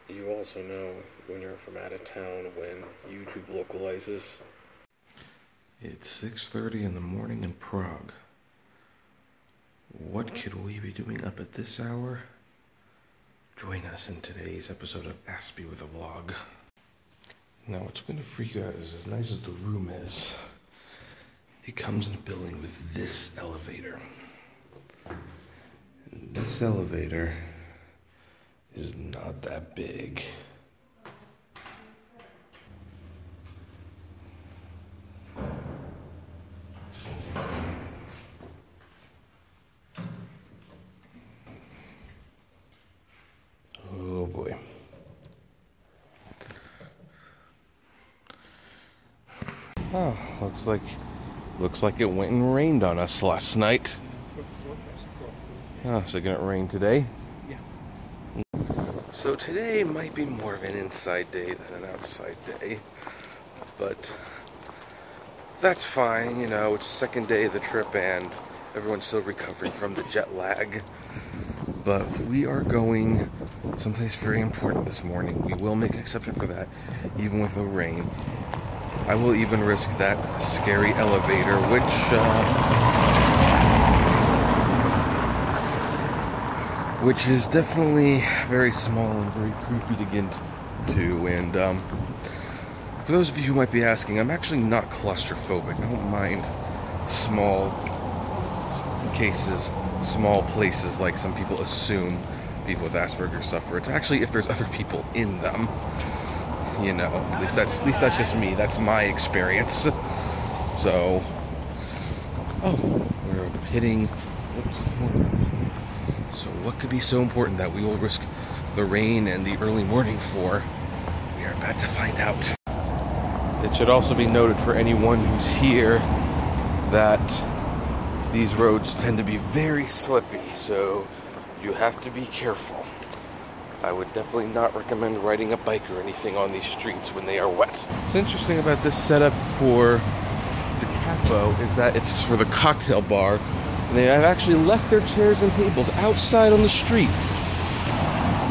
You also know when you're from out of town when YouTube localizes. It's 6:30 in the morning in Prague. What could we be doing up at this hour? Join us in today's episode of Aspi with a vlog. Now what's going to freak you out is, as nice as the room is, it comes in a building with this elevator. And this elevator is not that big. Oh boy. Oh, looks like it went and rained on us last night. Oh, so gonna rain today? Yeah. So today might be more of an inside day than an outside day, but that's fine, you know, it's the second day of the trip and everyone's still recovering from the jet lag. But we are going someplace very important this morning. We will make an exception for that, even with the rain. I will even risk that scary elevator, which is definitely very small and very creepy to get into. And for those of you who might be asking, I'm actually not claustrophobic. I don't mind small cases, small places like some people assume people with Asperger's suffer. It's actually if there's other people in them. You know, at least that's just me. That's my experience. So, we're hitting the corner. So what could be so important that we will risk the rain and the early morning for? We are about to find out. It should also be noted for anyone who's here that these roads tend to be very slippy, so you have to be careful. I would definitely not recommend riding a bike or anything on these streets when they are wet. What's interesting about this setup for the Capo is that it's for the cocktail bar. And they have actually left their chairs and tables outside on the street.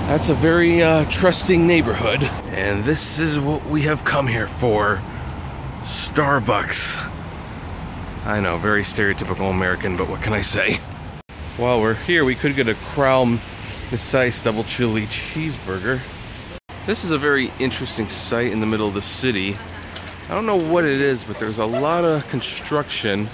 That's a very trusting neighborhood. And this is what we have come here for. Starbucks. I know, very stereotypical American, but what can I say? While we're here, we could get a Crown Messiah's double chili cheeseburger. This is a very interesting site in the middle of the city. I don't know what it is, but there's a lot of construction.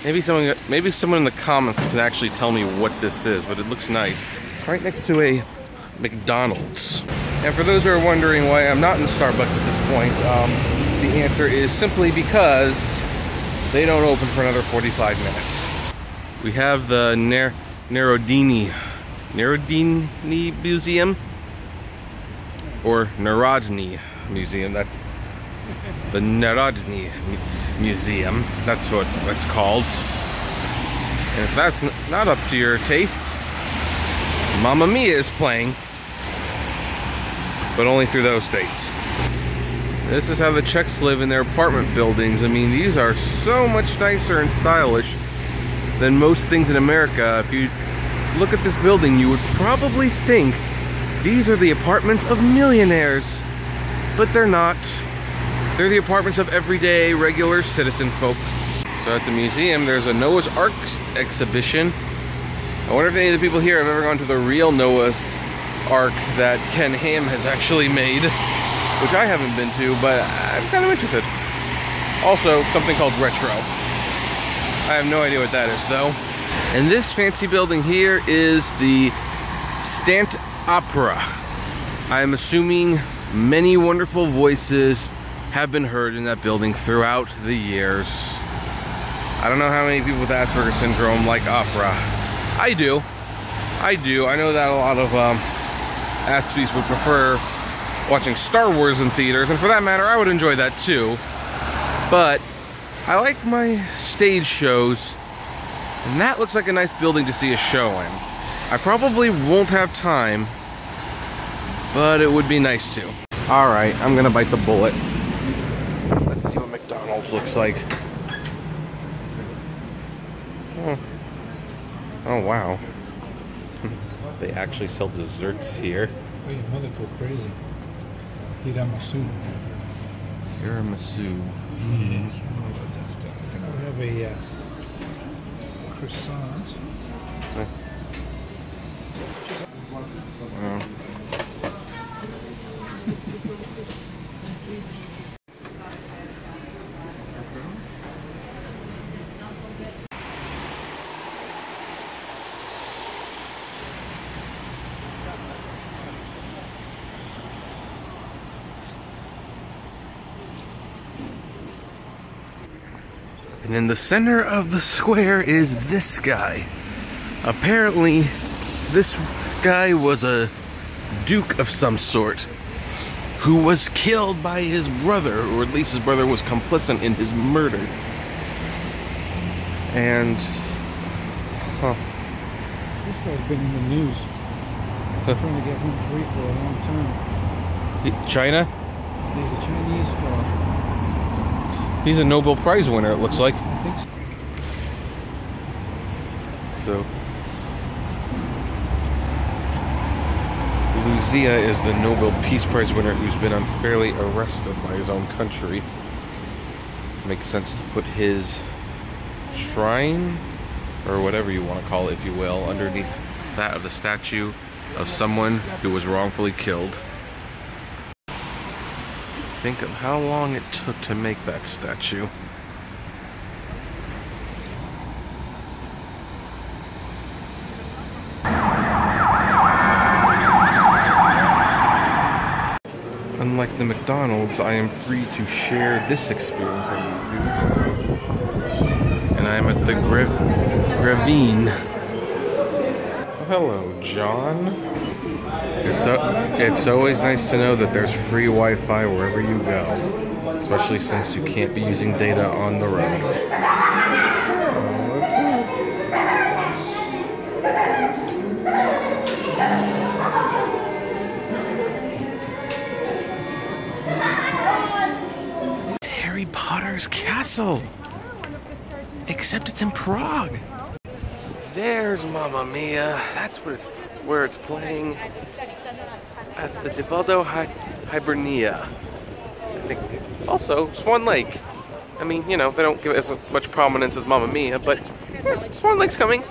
Maybe someone in the comments can actually tell me what this is, but it looks nice. It's right next to a McDonald's. And for those who are wondering why I'm not in Starbucks at this point, the answer is simply because they don't open for another 45 minutes. We have the Narodini Museum, or Narodny Museum. That's the Narodny Museum. That's what it's called. And if that's not up to your taste, Mamma Mia is playing, but only through those dates. This is how the Czechs live in their apartment buildings. I mean, these are so much nicer and stylish than most things in America. If you look at this building, you would probably think these are the apartments of millionaires, but they're not. They're the apartments of everyday, regular citizen folk. So at the museum, there's a Noah's Ark exhibition. I wonder if any of the people here have ever gone to the real Noah's Ark that Ken Ham has actually made, which I haven't been to, but I'm kind of interested. Also, something called retro. I have no idea what that is, though. And this fancy building here is the Stant Opera. I'm assuming many wonderful voices have been heard in that building throughout the years. I don't know how many people with Asperger's syndrome like opera. I do. I know that a lot of Aspis would prefer watching Star Wars in theaters, and for that matter, I would enjoy that too. But I like my stage shows, and that looks like a nice building to see a show in. I probably won't have time, but it would be nice to. Alright, I'm gonna bite the bullet. Let's see what McDonald's looks like. Oh wow. They actually sell desserts here. Oh, your mother go crazy. Tiramisu. Tiramisu. Yeah, you know about that stuff. I think I'll have a croissant. Wow. And in the center of the square is this guy. Apparently, this guy was a duke of some sort who was killed by his brother, or at least his brother was complicit in his murder. And, This guy's been in the news. Trying to get home free for a long time. China? He's a Chinese fellow. He's a Nobel Prize winner, it looks like. I think so. So, Lucia is the Nobel Peace Prize winner who's been unfairly arrested by his own country. Makes sense to put his shrine, or whatever you want to call it, if you will, underneath that of the statue of someone who was wrongfully killed. Think of how long it took to make that statue. Unlike the McDonald's, I am free to share this experience on YouTube. And I am at the Gravine. Oh, hello, John. It's always nice to know that there's free Wi-Fi wherever you go, especially since you can't be using data on the road. It's Harry Potter's castle, except it's in Prague. There's Mamma Mia. That's where it's playing at the Divaldo Hibernia. I think. Also, Swan Lake. I mean, you know, they don't give it as much prominence as Mamma Mia, but Swan Lake's coming.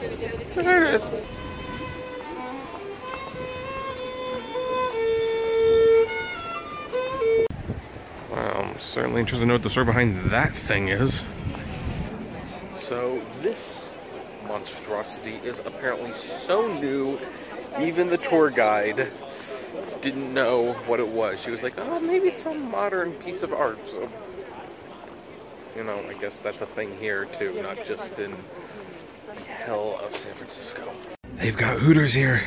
There it is. Well, I'm certainly interested to know what the story behind that thing is. So, this monstrosity is apparently so new, even the tour guide didn't know what it was. She was like, oh, maybe it's some modern piece of art. So, you know, I guess that's a thing here too, not just in the hell of San Francisco. They've got Hooters here.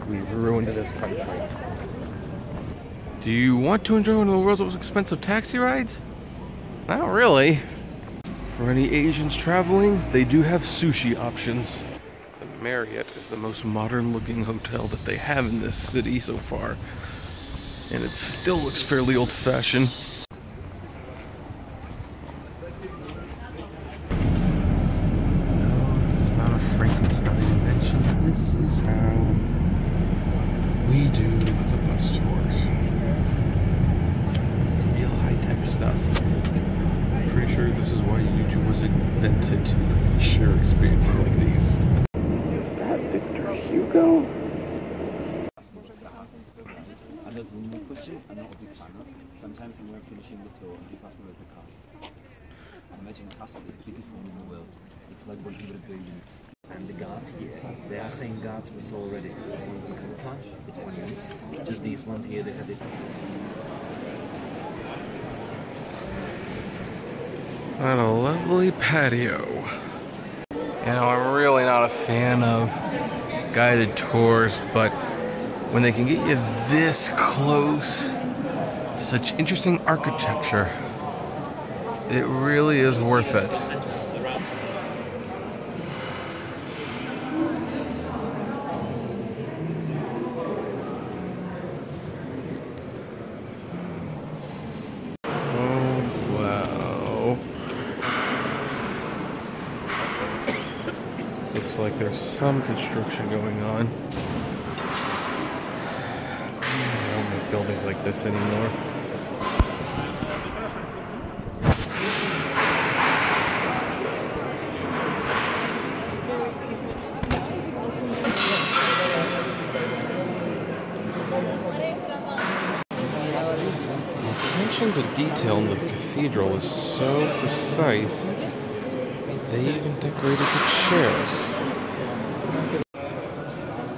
We've ruined this country. Do you want to enjoy one of the world's most expensive taxi rides? Not really. For any Asians traveling, they do have sushi options. The Marriott is the most modern looking hotel that they have in this city so far. And it still looks fairly old fashioned. No, this is not a Frankenstein invention. This is how we do the bus tours. Real high-tech stuff. Pretty sure this is why YouTube was invented, to share experiences like these. Is that Victor Hugo? And there's one more question I'm not a big fan of. Sometimes when we're finishing the tour, he passed me as the castle. And imagine a castle is the biggest one in the world. It's like 100 buildings. And the guards here, they are saying guards was already. One is in camouflage, it's 1 unit. Just these ones here, they have this. On a lovely patio. You know, I'm really not a fan of guided tours, but when they can get you this close to such interesting architecture, it really is worth it. like there's some construction going on. They don't make buildings like this anymore. The attention to detail in the cathedral is so precise. They even decorated the chairs.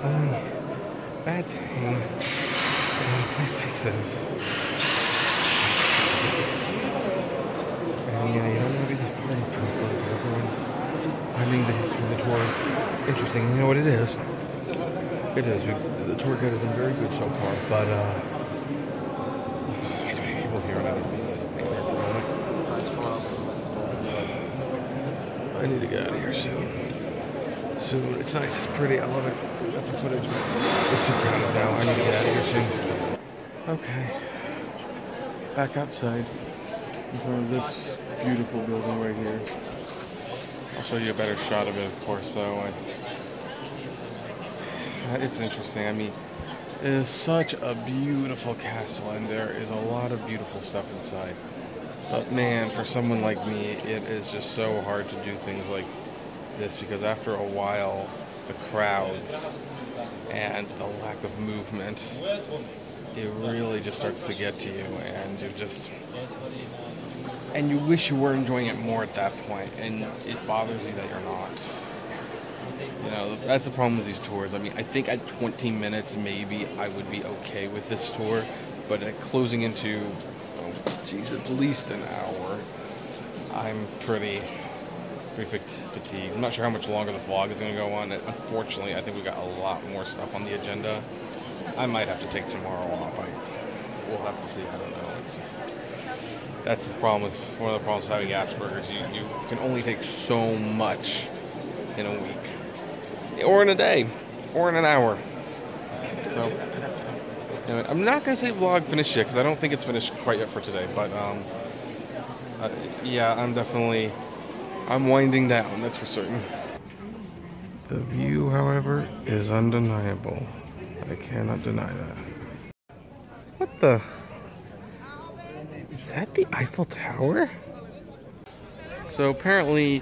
Only bad thing about a place like this. And yeah, you don't want to be that party pooper. Everyone's finding the history of the tour interesting. You know what it is? It is. The tour guide has been very good so far, but here and I need to stay there for a moment. I need to get out of here soon. Soon. It's nice, it's pretty, I love it. That's the footage. It's so crowded now. I need to get out of here soon. Okay. Back outside in front of this beautiful building right here. I'll show you a better shot of it, of course, so it's interesting. I mean, it is such a beautiful castle, and there is a lot of beautiful stuff inside. But man, for someone like me, it is just so hard to do things like this, because after a while, the crowds and the lack of movement, it really just starts to get to you, and you wish you were enjoying it more at that point, and it bothers you that you're not. You know, that's the problem with these tours. I mean, I think at 20 minutes, maybe I would be okay with this tour, but at closing into, at least an hour, I'm pretty fatigued. I'm not sure how much longer the vlog is going to go on. Unfortunately, I think we got a lot more stuff on the agenda. I might have to take tomorrow off. We'll have to see. I don't know. That's the problem with one of the problems with having Asperger's. You can only take so much in a week, or in a day, or in an hour. So, anyway, I'm not going to say vlog finished yet, because I don't think it's finished quite yet for today, but yeah, I'm winding down, that's for certain. The view, however, is undeniable. I cannot deny that. What the? Is that the Eiffel Tower? So apparently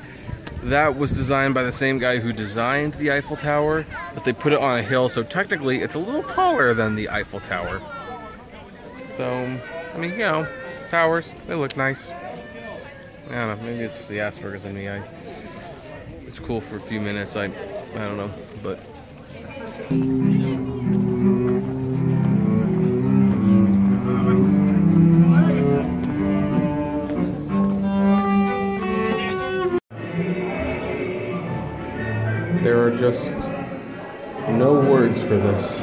that was designed by the same guy who designed the Eiffel Tower, but they put it on a hill, so technically it's a little taller than the Eiffel Tower. So, I mean, you know, towers, they look nice. I don't know, maybe it's the Asperger's in me. It's cool for a few minutes, I don't know, but... There are just no words for this.